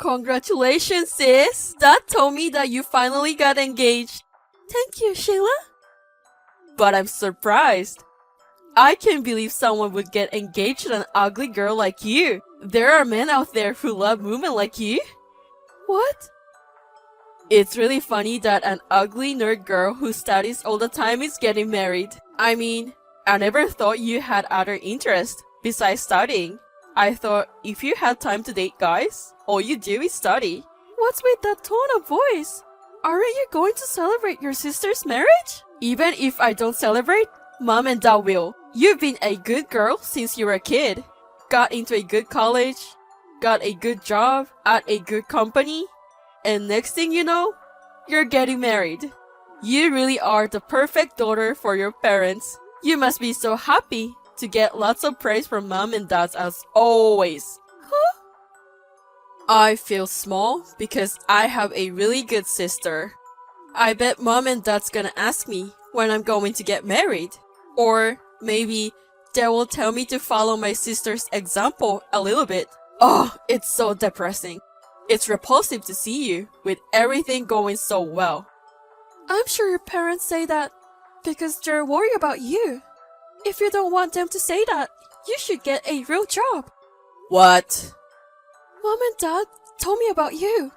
Congratulations, sis! Dad told me that you finally got engaged. Thank you, Sheila. But I'm surprised. I can't believe someone would get engaged to an ugly girl like you. There are men out there who love women like you. What? It's really funny that an ugly nerd girl who studies all the time is getting married. I mean, I never thought you had other interests besides studying. I thought if you had time to date guys, all you do is study. What's with that tone of voice? Aren't you going to celebrate your sister's marriage? Even if I don't celebrate, Mom and Dad will. You've been a good girl since you were a kid. Got into a good college, got a good job at a good company, and next thing you know, you're getting married. You really are the perfect daughter for your parents. You must be so happy to get lots of praise from Mom and Dad as always. Huh? I feel small because I have a really good sister. I bet Mom and Dad's gonna ask me when I'm going to get married. Or maybe they will tell me to follow my sister's example a little bit. Oh, it's so depressing. It's repulsive to see you with everything going so well. I'm sure your parents say that because they're worried about you. If you don't want them to say that, you should get a real job. What? Mom and Dad told me about you.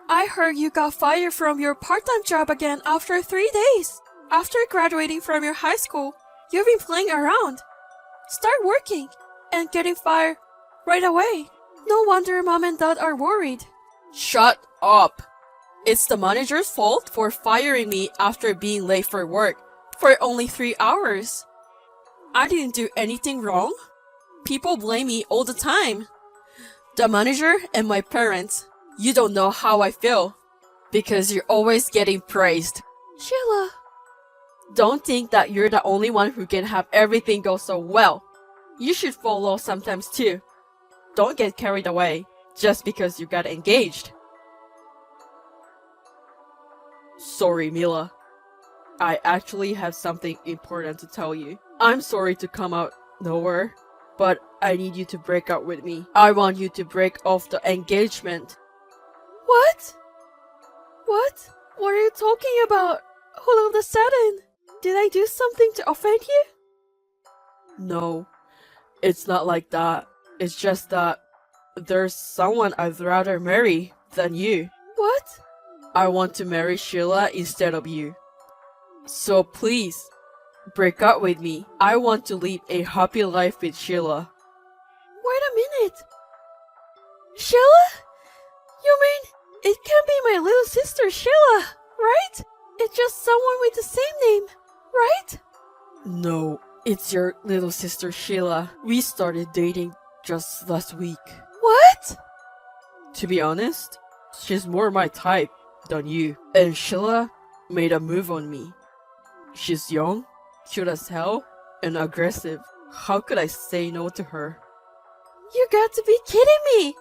I heard you got fired from your part-time job again after 3 days. After graduating from your high school, you've been playing around. Start working and getting fired right away. No wonder Mom and Dad are worried. Shut up. It's the manager's fault for firing me after being late for work for only 3 hours. I didn't do anything wrong. People blame me all the time. The manager and my parents. You don't know how I feel. Because you're always getting praised. Sheila. Don't think that you're the only one who can have everything go so well. You should follow sometimes too. Don't get carried away just because you got engaged. Sorry, Mila. I actually have something important to tell you. I'm sorry to come out nowhere, but I need you to break up with me. I want you to break off the engagement. What? What? What are you talking about? All of a sudden, did I do something to offend you? No, it's not like that. It's just that there's someone I'd rather marry than you. What? I want to marry Sheila instead of you. So please, break up with me. I want to live a happy life with Sheila. Wait a minute. Sheila? You mean it can't be my little sister Sheila, right? It's just someone with the same name, right? No, it's your little sister Sheila. We started dating just last week. What? To be honest, she's more my type than you. And Sheila made a move on me. She's young, cute as hell, and aggressive. How could I say no to her? You got to be kidding me!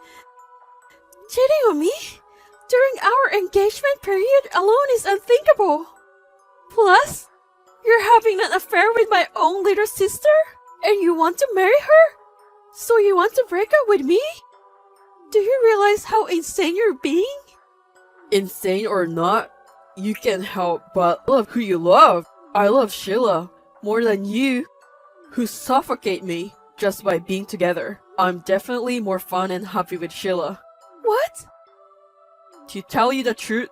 Cheating on me? During our engagement period alone is unthinkable. Plus, you're having an affair with my own little sister? And you want to marry her? So you want to break up with me? Do you realize how insane you're being? Insane or not, you can't help but love who you love. I love Sheila more than you, who suffocate me just by being together. I'm definitely more fun and happy with Sheila. What? To tell you the truth,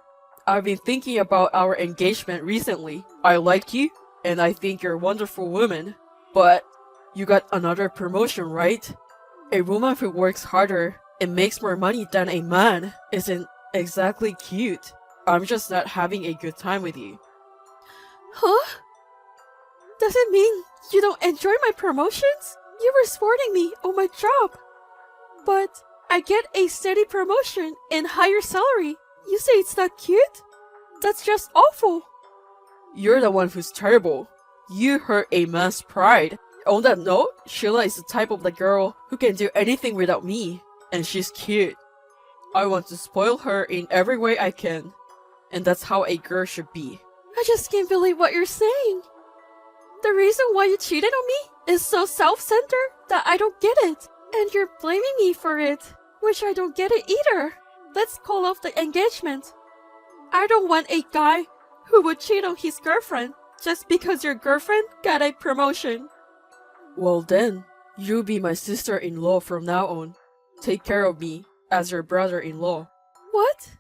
I've been thinking about our engagement recently. I like you, and I think you're a wonderful woman. But you got another promotion, right? A woman who works harder and makes more money than a man isn't exactly cute. I'm just not having a good time with you. Huh? Does it mean you don't enjoy my promotions? You were supporting me on my job. But I get a steady promotion and higher salary. You say it's not cute? That's just awful. You're the one who's terrible. You hurt a man's pride. On that note, Sheila is the type of the girl who can do anything without me. And she's cute. I want to spoil her in every way I can. And that's how a girl should be. I just can't believe what you're saying. The reason why you cheated on me is so self-centered that I don't get it. And you're blaming me for it, which I don't get it either. let's call off the engagement. I don't want a guy who would cheat on his girlfriend just because your girlfriend got a promotion. Well then, you'll be my sister-in-law from now on. Take care of me as your brother-in-law. What?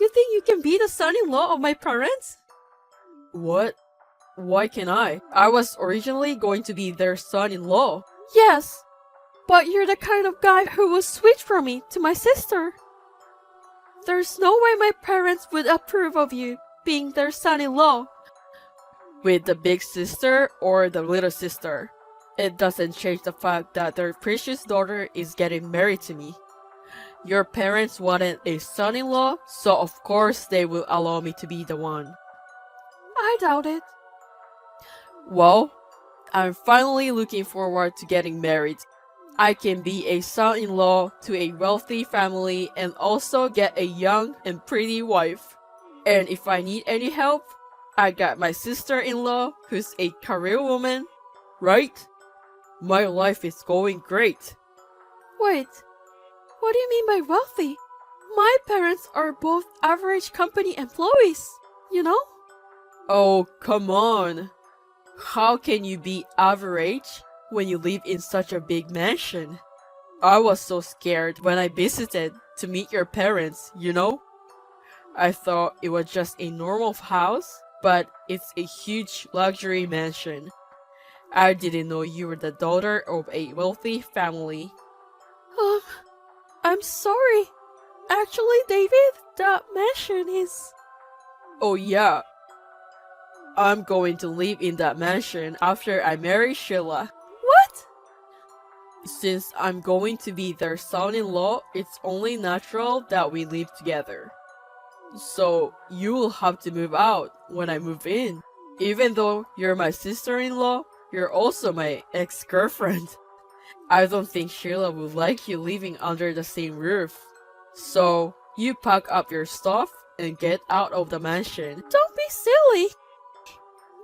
You think you can be the son-in-law of my parents? What? Why can't I? I was originally going to be their son-in-law. Yes, but you're the kind of guy who will switch from me to my sister. There's no way my parents would approve of you being their son-in-law. With the big sister or the little sister, it doesn't change the fact that their precious daughter is getting married to me. Your parents wanted a son-in-law, so of course they will allow me to be the one. I doubt it. Well, I'm finally looking forward to getting married. I can be a son-in-law to a wealthy family and also get a young and pretty wife. And if I need any help, I got my sister-in-law who's a career woman, right? My life is going great. Wait, what do you mean by wealthy? My parents are both average company employees, you know? Oh, come on. How can you be average when you live in such a big mansion? I was so scared when I visited to meet your parents, you know? I thought it was just a normal house, but it's a huge luxury mansion. I didn't know you were the daughter of a wealthy family. I'm sorry. Actually, David, that mansion is... Oh yeah. I'm going to live in that mansion after I marry Sheila. What? Since I'm going to be their son-in-law, it's only natural that we live together. So you will have to move out when I move in. Even though you're my sister-in-law, you're also my ex-girlfriend. I don't think Sheila would like you living under the same roof. So you pack up your stuff and get out of the mansion. Don't be silly.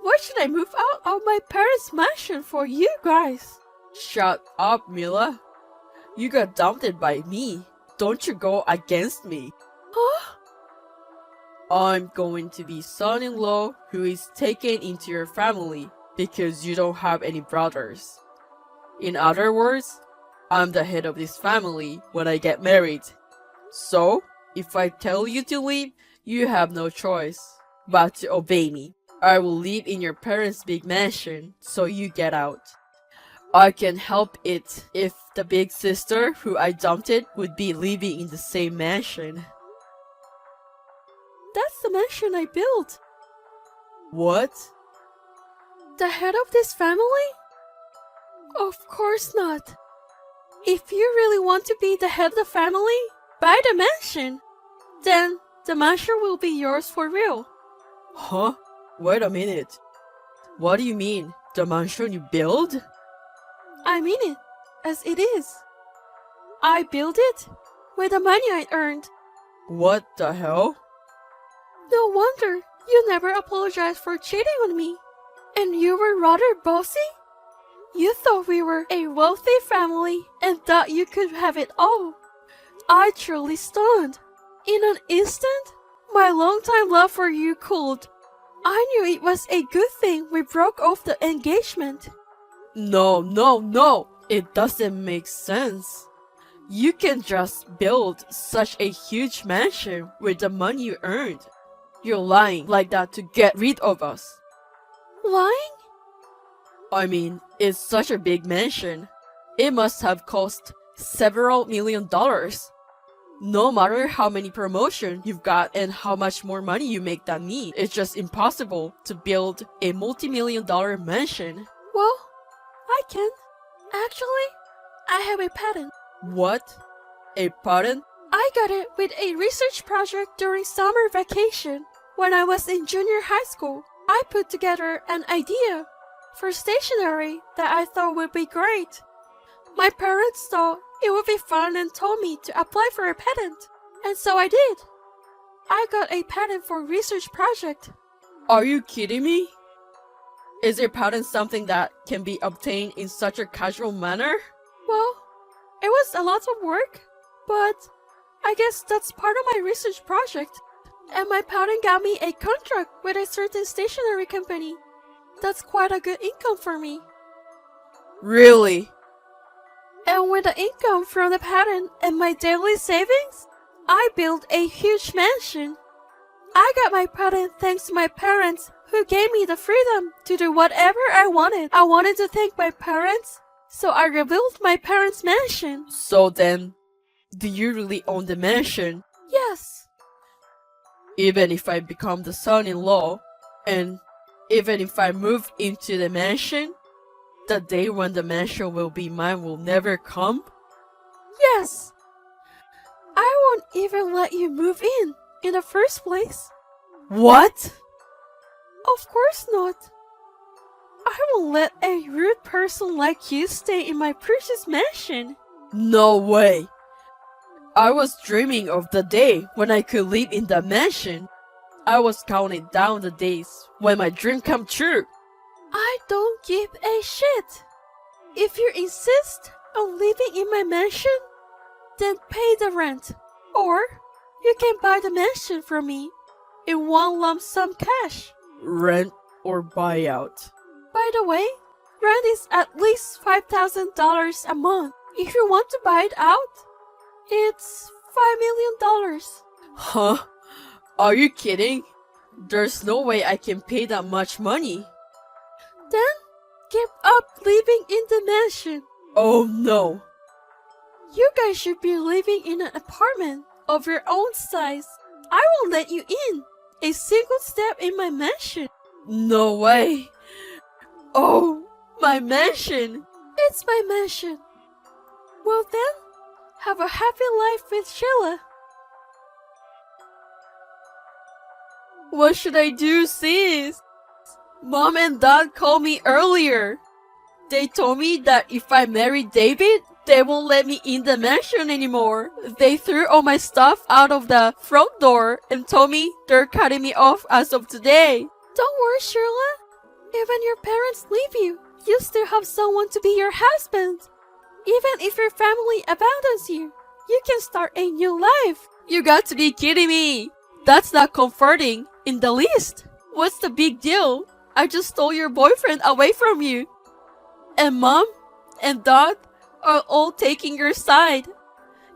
Why should I move out of my parents' mansion for you guys? Shut up, Mila. You got dumped by me. Don't you go against me. Huh? I'm going to be son-in-law who is taken into your family because you don't have any brothers. In other words, I'm the head of this family when I get married. So, if I tell you to leave, you have no choice but to obey me. I will live in your parents' big mansion, so you get out. I can help it if the big sister who I dumped would be living in the same mansion. That's the mansion I built. What? The head of this family? Of course not. If you really want to be the head of the family, buy the mansion. Then the mansion will be yours for real. Huh? Wait a minute. What do you mean? The mansion you build? I mean it, as it is. I built it with the money I earned. What the hell? No wonder you never apologized for cheating on me. And you were rather bossy? You thought we were a wealthy family and thought you could have it all. I truly stunned. In an instant, my long-time love for you cooled. I knew it was a good thing we broke off the engagement. No. It doesn't make sense. You can just build such a huge mansion with the money you earned. You're lying like that to get rid of us. Lying? I mean, it's such a big mansion. It must have cost several $millions. No matter how many promotions you've got and how much more money you make than me, it's just impossible to build a multi-million-dollar mansion. Well, I can. Actually, I have a patent. What? A patent? I got it with a research project during summer vacation. When I was in junior high school, I put together an idea for stationery that I thought would be great. My parents thought it would be fun and told me to apply for a patent. And so I did. I got a patent for research project. Are you kidding me? Is a patent something that can be obtained in such a casual manner? Well, it was a lot of work, but I guess that's part of my research project. And my parent got me a contract with a certain stationery company. That's quite a good income for me. Really? And with the income from the patent and my daily savings, I built a huge mansion. I got my patent thanks to my parents who gave me the freedom to do whatever I wanted. I wanted to thank my parents, so I rebuilt my parents' mansion. So then, do you really own the mansion? Yes. Even if I become the son-in-law, and even if I move into the mansion, the day when the mansion will be mine will never come? Yes. I won't even let you move in the first place. What? Of course not. I won't let a rude person like you stay in my precious mansion. No way. I was dreaming of the day when I could live in the mansion. I was counting down the days when my dream come true. I don't give a shit. If you insist on living in my mansion, then pay the rent. Or you can buy the mansion from me in one lump sum cash. Rent or buyout? By the way, rent is at least $5,000 a month. If you want to buy it out, it's $5 million. Huh? Are you kidding? There's no way I can pay that much money. Then give up living in the mansion. Oh no. You guys should be living in an apartment of your own size. I won't let you in a single step in my mansion. No way. Oh, my mansion. It's my mansion. Well then, have a happy life with Sheila. What should I do, sis? Mom and Dad called me earlier. They told me that if I marry David, they won't let me in the mansion anymore. They threw all my stuff out of the front door and told me they're cutting me off as of today. Don't worry, Sheila. Even your parents leave you, you still have someone to be your husband. Even if your family abandons you, you can start a new life. You got to be kidding me. That's not comforting in the least. What's the big deal? I just stole your boyfriend away from you. And Mom and Dad are all taking your side.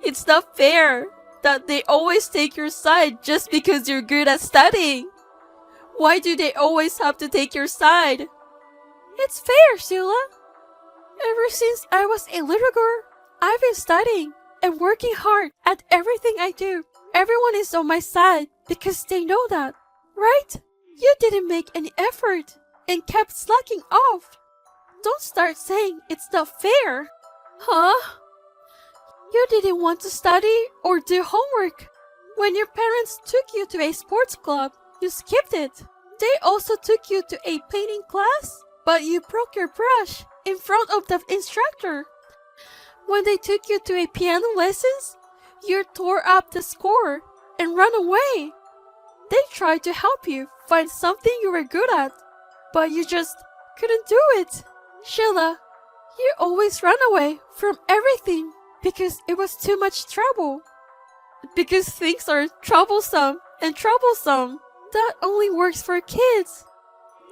It's not fair that they always take your side just because you're good at studying. Why do they always have to take your side? It's fair, Sheila. Ever since I was a little girl, I've been studying and working hard at everything I do. Everyone is on my side because they know that, right? You didn't make any effort and kept slacking off. Don't start saying it's not fair. Huh? You didn't want to study or do homework. When your parents took you to a sports club, you skipped it. They also took you to a painting class, but you broke your brush in front of the instructor. When they took you to a piano lessons, you tore up the score and ran away. They tried to help you find something you were good at, but you just couldn't do it. Sheila, you always ran away from everything because it was too much trouble. Because things are troublesome and troublesome. That only works for kids.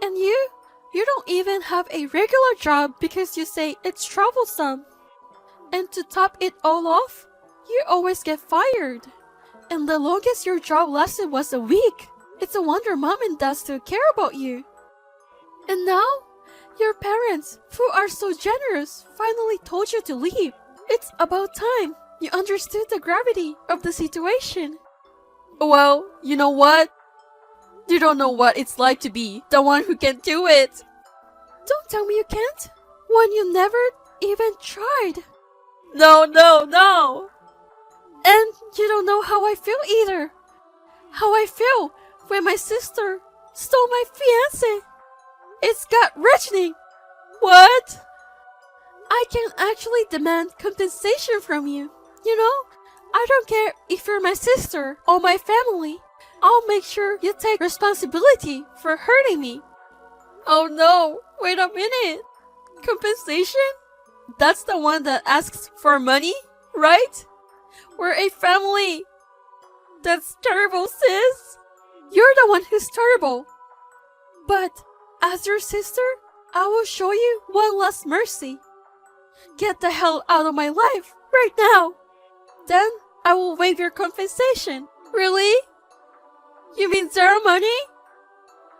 And you don't even have a regular job because you say it's troublesome. And to top it all off, you always get fired. And the longest your job lasted was a week. It's a wonder Mom and Dad still care about you. And now, your parents, who are so generous, finally told you to leave. It's about time you understood the gravity of the situation. Well, you know what? You don't know what it's like to be the one who can do it. Don't tell me you can't when you never even tried. No. And you don't know how I feel either. How I feel when my sister stole my fiancé. It's gut-wrenching. What? I can actually demand compensation from you. You know, I don't care if you're my sister or my family. I'll make sure you take responsibility for hurting me. Oh no, wait a minute. Compensation? That's the one that asks for money, right? We're a family. That's terrible, sis. You're the one who's terrible. But as your sister, I will show you one last mercy. Get the hell out of my life right now. Then I will waive your compensation. Really? You mean zero money?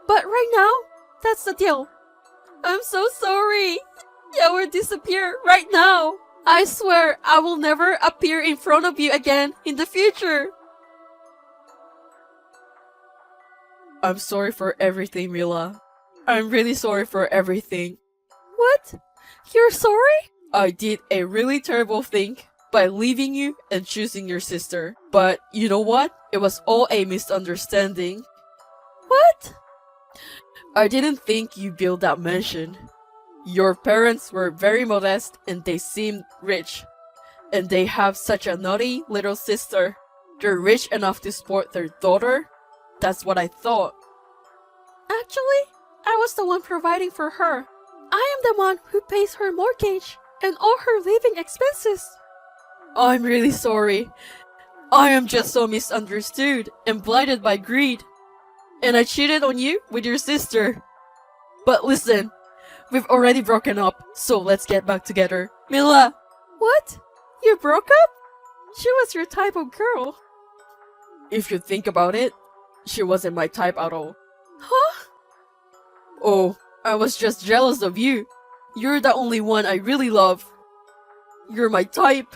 But right now, that's the deal. I'm so sorry. You will disappear right now. I swear I will never appear in front of you again in the future. I'm sorry for everything, Mila. I'm really sorry for everything. What? You're sorry? I did a really terrible thing by leaving you and choosing your sister. But you know what? It was all a misunderstanding. What? I didn't think you built that mansion. Your parents were very modest and they seemed rich. And they have such a naughty little sister. They're rich enough to support their daughter? That's what I thought. Actually, I was the one providing for her. I am the one who pays her mortgage and all her living expenses. I'm really sorry. I am just so misunderstood and blinded by greed. And I cheated on you with your sister. But listen, we've already broken up, so let's get back together. Mila! What? You broke up? She was your type of girl. If you think about it, she wasn't my type at all. Huh? Oh, I was just jealous of you. You're the only one I really love. You're my type.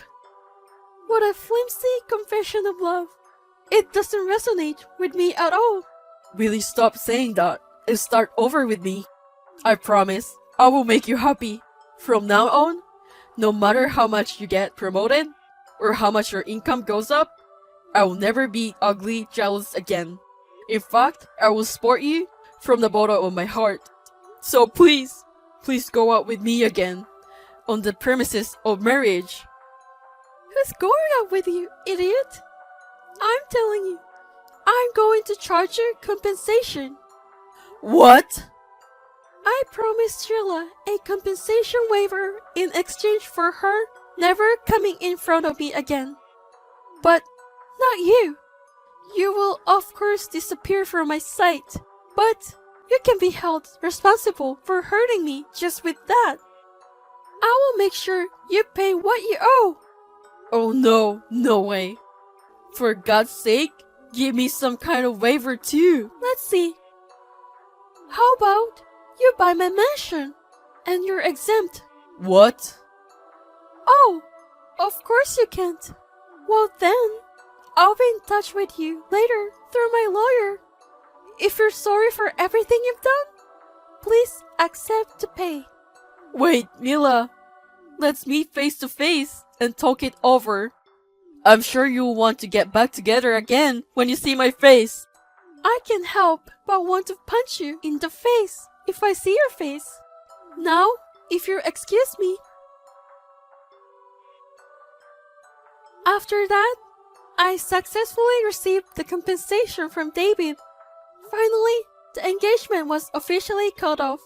What a flimsy confession of love. It doesn't resonate with me at all. Really stop saying that and start over with me. I promise I will make you happy. From now on, no matter how much you get promoted or how much your income goes up, I will never be ugly jealous again. In fact, I will support you from the bottom of my heart. So please, please go out with me again on the premises of marriage. Who's going out with you, idiot? I'm telling you, I'm going to charge you compensation. What? I promised Sheila a compensation waiver in exchange for her never coming in front of me again. But not you. You will of course disappear from my sight, but you can be held responsible for hurting me just with that. I will make sure you pay what you owe. Oh no, no way. For God's sake, give me some kind of waiver too. Let's see. How about you buy my mansion and you're exempt? What? Oh, of course you can't. Well then, I'll be in touch with you later through my lawyer. If you're sorry for everything you've done, please accept to pay. Wait, Mila. Let's meet face to face and talk it over. I'm sure you'll want to get back together again when you see my face. I can't help but want to punch you in the face if I see your face. Now, if you'll excuse me. After that, I successfully received the compensation from David. Finally, the engagement was officially cut off.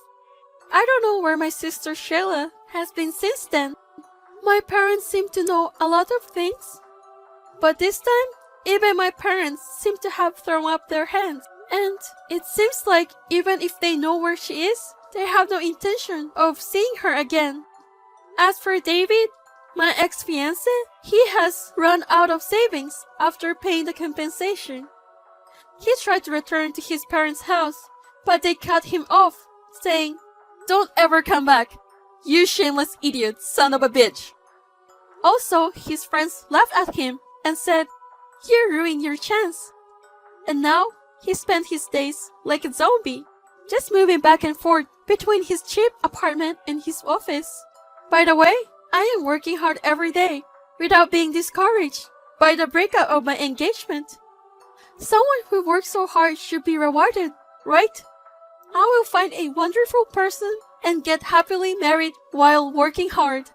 I don't know where my sister Sheila has been since then. My parents seem to know a lot of things. But this time, even my parents seem to have thrown up their hands. And it seems like even if they know where she is, they have no intention of seeing her again. As for David, my ex-fiancé, he has run out of savings after paying the compensation. He tried to return to his parents' house, but they cut him off, saying, "Don't ever come back, you shameless idiot, son of a bitch." Also, his friends laughed at him and said, "You ruined your chance." And now, he spent his days like a zombie, just moving back and forth between his cheap apartment and his office. By the way, I am working hard every day without being discouraged by the breakup of my engagement. Someone who works so hard should be rewarded, right? I will find a wonderful person and get happily married while working hard.